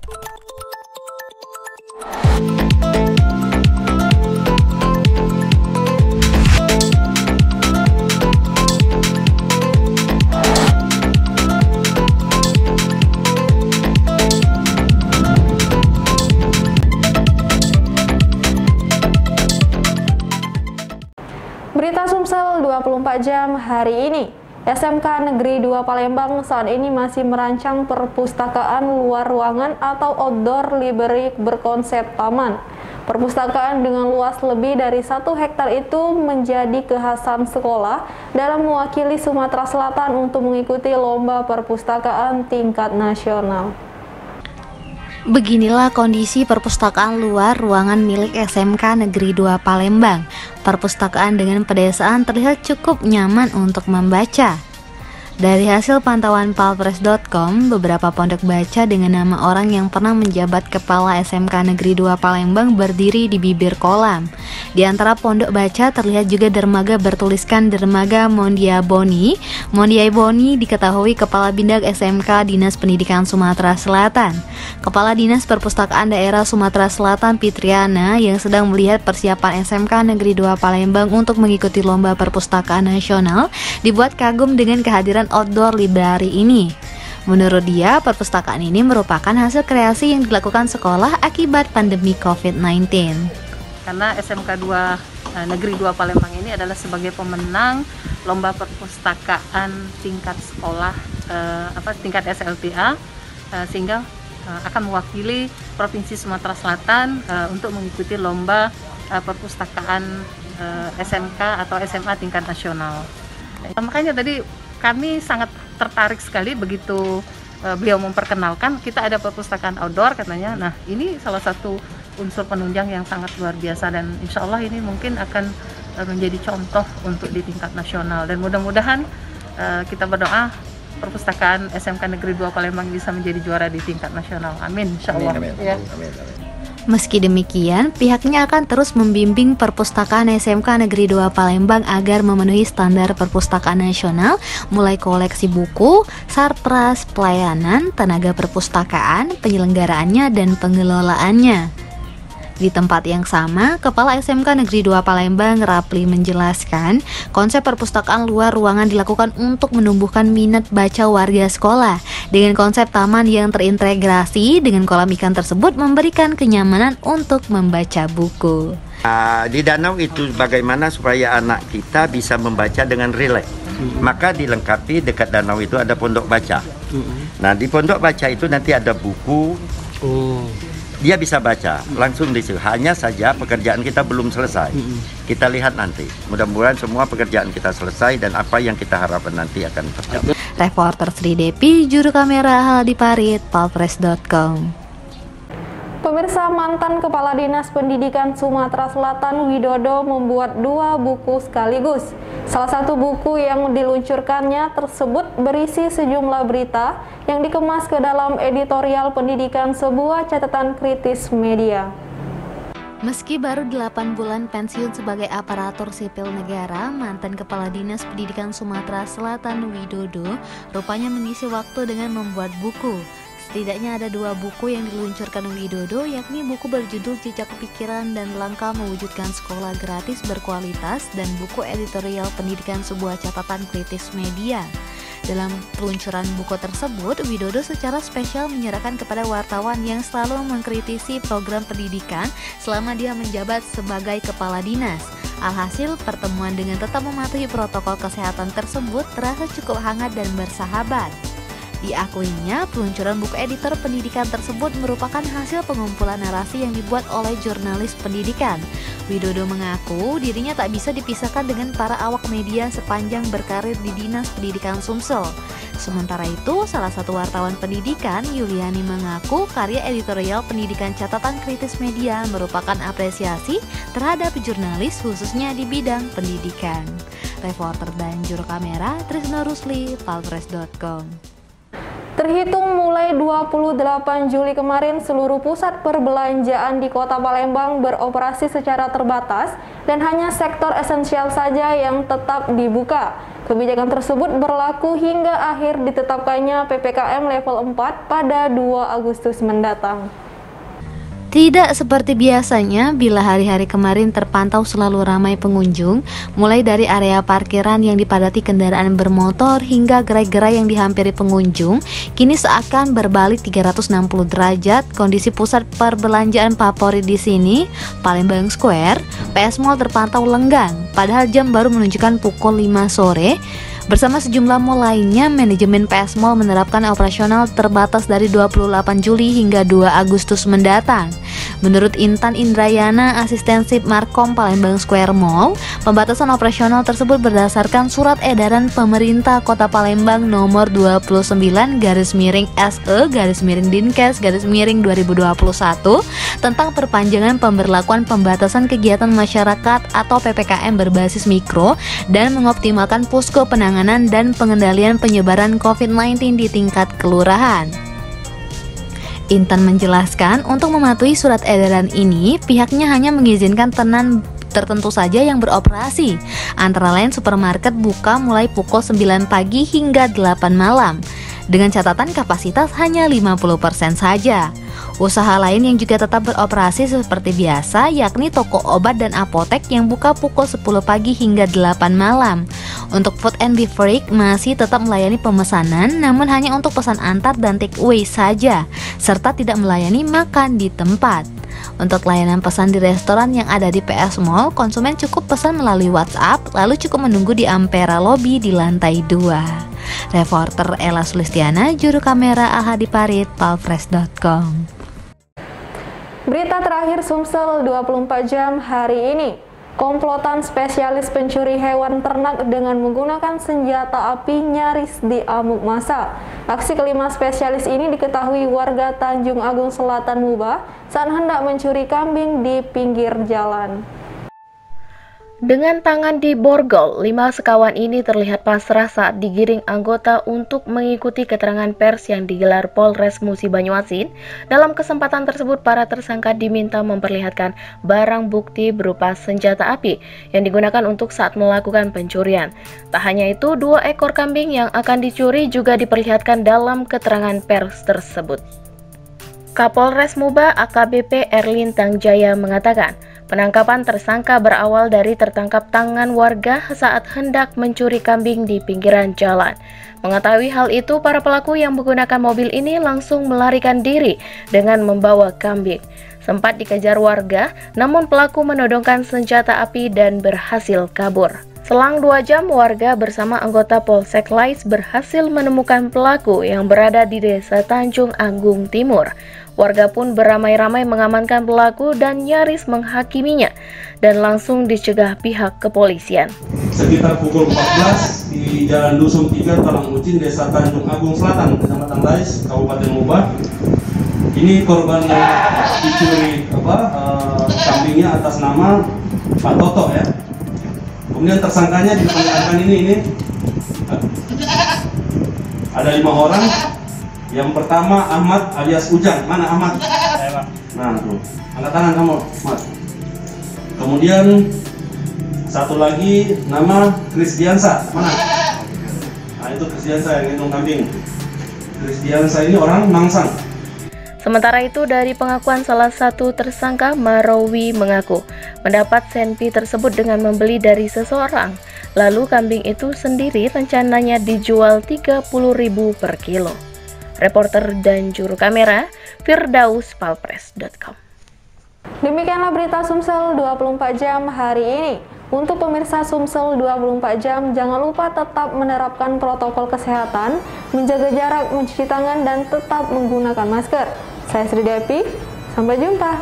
Berita Sumsel 24 jam hari ini. SMK Negeri 2 Palembang saat ini masih merancang perpustakaan luar ruangan atau outdoor library berkonsep taman. Perpustakaan dengan luas lebih dari 1 hektar itu menjadi kekhasan sekolah dalam mewakili Sumatera Selatan untuk mengikuti lomba perpustakaan tingkat nasional. Beginilah kondisi perpustakaan luar ruangan milik SMK Negeri 2 Palembang. Perpustakaan dengan pedesaan terlihat cukup nyaman untuk membaca. Dari hasil pantauan palpres.com, beberapa pondok baca dengan nama orang yang pernah menjabat kepala SMK Negeri 2 Palembang berdiri di bibir kolam. Di antara pondok baca terlihat juga dermaga bertuliskan Dermaga Mondiaboni. Mondiaboni diketahui Kepala Bindak SMK Dinas Pendidikan Sumatera Selatan. Kepala Dinas Perpustakaan Daerah Sumatera Selatan Fitriana yang sedang melihat persiapan SMK Negeri 2 Palembang untuk mengikuti lomba perpustakaan nasional dibuat kagum dengan kehadiran outdoor library ini. Menurut dia, perpustakaan ini merupakan hasil kreasi yang dilakukan sekolah akibat pandemi COVID-19. Karena SMK 2 Negeri 2 Palembang ini adalah sebagai pemenang lomba perpustakaan tingkat sekolah tingkat SLTA, sehingga akan mewakili Provinsi Sumatera Selatan untuk mengikuti lomba perpustakaan SMK atau SMA tingkat nasional. Makanya tadi kami sangat tertarik sekali begitu beliau memperkenalkan kita ada perpustakaan outdoor katanya. Nah, ini salah satu unsur penunjang yang sangat luar biasa dan insya Allah ini mungkin akan menjadi contoh untuk di tingkat nasional dan mudah-mudahan kita berdoa perpustakaan SMK Negeri 2 Palembang bisa menjadi juara di tingkat nasional. Amin, insya Allah. Amin, amin, ya. amin, amin. Meski demikian, pihaknya akan terus membimbing perpustakaan SMK Negeri 2 Palembang agar memenuhi standar perpustakaan nasional, mulai koleksi buku, sarpras, pelayanan, tenaga perpustakaan, penyelenggaraannya, dan pengelolaannya. Di tempat yang sama, Kepala SMK Negeri 2 Palembang Rapli menjelaskan, konsep perpustakaan luar ruangan dilakukan untuk menumbuhkan minat baca warga sekolah. Dengan konsep taman yang terintegrasi dengan kolam ikan tersebut memberikan kenyamanan untuk membaca buku. Di danau itu bagaimana supaya anak kita bisa membaca dengan rileks. Maka dilengkapi dekat danau itu ada pondok baca. Nah, di pondok baca itu nanti ada buku. Dia bisa baca langsung di situ. Hanya saja pekerjaan kita belum selesai. Kita lihat nanti. Mudah-mudahan semua pekerjaan kita selesai dan apa yang kita harapkan nanti akan tercapai. Reporter Sri Depi, juru kamera Haldi Parit, palpres.com. Pemirsa, mantan Kepala Dinas Pendidikan Sumatera Selatan Widodo membuat 2 buku sekaligus. Salah satu buku yang diluncurkannya tersebut berisi sejumlah berita yang dikemas ke dalam editorial pendidikan sebuah catatan kritis media. Meski baru 8 bulan pensiun sebagai aparatur sipil negara, mantan Kepala Dinas Pendidikan Sumatera Selatan Widodo rupanya mengisi waktu dengan membuat buku. Setidaknya ada 2 buku yang diluncurkan Widodo, yakni buku berjudul Jejak Pikiran dan Langkah Mewujudkan Sekolah Gratis Berkualitas dan buku editorial pendidikan sebuah catatan kritis media. Dalam peluncuran buku tersebut, Widodo secara spesial menyerahkan kepada wartawan yang selalu mengkritisi program pendidikan selama dia menjabat sebagai kepala dinas. Alhasil, pertemuan dengan tetap mematuhi protokol kesehatan tersebut terasa cukup hangat dan bersahabat. Diakuinya, peluncuran buku editor pendidikan tersebut merupakan hasil pengumpulan narasi yang dibuat oleh jurnalis pendidikan. Widodo mengaku dirinya tak bisa dipisahkan dengan para awak media sepanjang berkarir di Dinas Pendidikan Sumsel. Sementara itu, salah satu wartawan pendidikan, Yuliani, mengaku karya editorial pendidikan catatan kritis media merupakan apresiasi terhadap jurnalis khususnya di bidang pendidikan. Reporter dan juru kamera Trisno Rusli, palpres.com. Terhitung mulai 28 Juli kemarin, seluruh pusat perbelanjaan di Kota Palembang beroperasi secara terbatas dan hanya sektor esensial saja yang tetap dibuka. Kebijakan tersebut berlaku hingga akhir ditetapkannya PPKM level 4 pada 2 Agustus mendatang. Tidak seperti biasanya bila hari-hari kemarin terpantau selalu ramai pengunjung, mulai dari area parkiran yang dipadati kendaraan bermotor hingga gerai-gerai yang dihampiri pengunjung, kini seakan berbalik 360 derajat. Kondisi pusat perbelanjaan favorit di sini, Palembang Square, PS Mall terpantau lenggang, padahal jam baru menunjukkan pukul 5 sore. Bersama sejumlah mall lainnya, manajemen PS Mall menerapkan operasional terbatas dari 28 Juli hingga 2 Agustus mendatang. Menurut Intan Indrayana, asisten Sip Markom Palembang Square Mall, pembatasan operasional tersebut berdasarkan surat edaran pemerintah Kota Palembang nomor 29-SE-Dinkes-2021 tentang perpanjangan pemberlakuan pembatasan kegiatan masyarakat atau PPKM berbasis mikro dan mengoptimalkan posko penanganan dan pengendalian penyebaran COVID-19 di tingkat kelurahan. Intan menjelaskan, untuk mematuhi surat edaran ini, pihaknya hanya mengizinkan tenan tertentu saja yang beroperasi, antara lain supermarket buka mulai pukul 9 pagi hingga 8 malam, dengan catatan kapasitas hanya 50% saja. Usaha lain yang juga tetap beroperasi seperti biasa, yakni toko obat dan apotek yang buka pukul 10 pagi hingga 8 malam. Untuk food and beverage masih tetap melayani pemesanan, namun hanya untuk pesan antar dan take away saja, serta tidak melayani makan di tempat. Untuk layanan pesan di restoran yang ada di PS Mall, konsumen cukup pesan melalui WhatsApp, lalu cukup menunggu di Ampera Lobby di lantai 2. Reporter Ella Sulistiana, juru kamera Ahadi Parit, palfresh.com. Berita terakhir Sumsel 24 jam hari ini. Komplotan spesialis pencuri hewan ternak dengan menggunakan senjata api nyaris diamuk massa. Aksi kelima spesialis ini diketahui warga Tanjung Agung Selatan Muba saat hendak mencuri kambing di pinggir jalan. Dengan tangan diborgol, 5 sekawan ini terlihat pasrah saat digiring anggota untuk mengikuti keterangan pers yang digelar Polres Musi Banyuasin. Dalam kesempatan tersebut, para tersangka diminta memperlihatkan barang bukti berupa senjata api yang digunakan untuk saat melakukan pencurian. Tak hanya itu, 2 ekor kambing yang akan dicuri juga diperlihatkan dalam keterangan pers tersebut. Kapolres Muba AKBP Erlin Tangjaya mengatakan, penangkapan tersangka berawal dari tertangkap tangan warga saat hendak mencuri kambing di pinggiran jalan. Mengetahui hal itu, para pelaku yang menggunakan mobil ini langsung melarikan diri dengan membawa kambing. Sempat dikejar warga, namun pelaku menodongkan senjata api dan berhasil kabur. Selang 2 jam, warga bersama anggota Polsek Lais berhasil menemukan pelaku yang berada di Desa Tanjung Agung Timur. Warga pun beramai-ramai mengamankan pelaku dan nyaris menghakiminya dan langsung dicegah pihak kepolisian. Sekitar pukul 14 di Jalan Dusun 3, Talang Ucin, Desa Tanjung Agung Selatan, Kecamatan Lais, Kabupaten Muba. Ini korban dicuri kambingnya atas nama Pak Toto ya. Kemudian tersangkanya diperlihatkan ini ada 5 orang. Yang pertama Ahmad alias Ujang. Mana Ahmad? Nah tuh, angkat tangan kamu, Ahmad. Kemudian satu lagi nama Krisdiansa. Mana? Nah itu Krisdiansa yang ngitung kambing. Krisdiansa ini orang Mangsang. Sementara itu, dari pengakuan salah satu tersangka, Marawi mengaku mendapat senpi tersebut dengan membeli dari seseorang. Lalu kambing itu sendiri rencananya dijual 30.000 per kilo. Reporter dan juru kamera Firdaus, palfresh.com. Demikianlah berita Sumsel 24 jam hari ini. Untuk pemirsa Sumsel 24 jam, jangan lupa tetap menerapkan protokol kesehatan, menjaga jarak, mencuci tangan, dan tetap menggunakan masker. Saya Sri Devi, sampai jumpa.